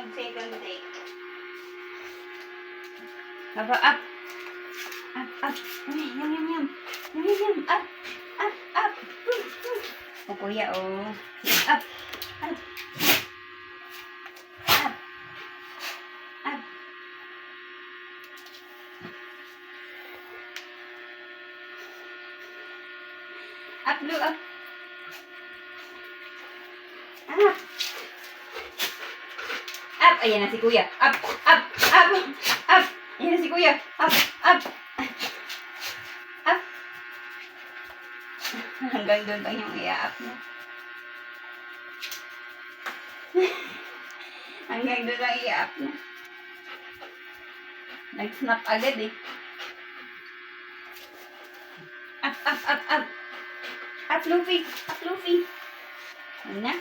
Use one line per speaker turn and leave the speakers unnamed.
mag-second take. Haba, up. Up, up. Uy, yum, yum, yum. Yum, yum, yum. Up, up, up. O, kuya, o. Up, up. Up. Up. Up, Blue, up. Up. Up. Ayan na si kuya. Up, up, up, up. Ayan na si kuya. Up, up. Up. Hanggang doon lang yung i-up mo. Hanggang doon lang i-up mo. Nag-snap agad eh. Up, up, up, up. Up, Luffy. Up, Luffy. Ayan na.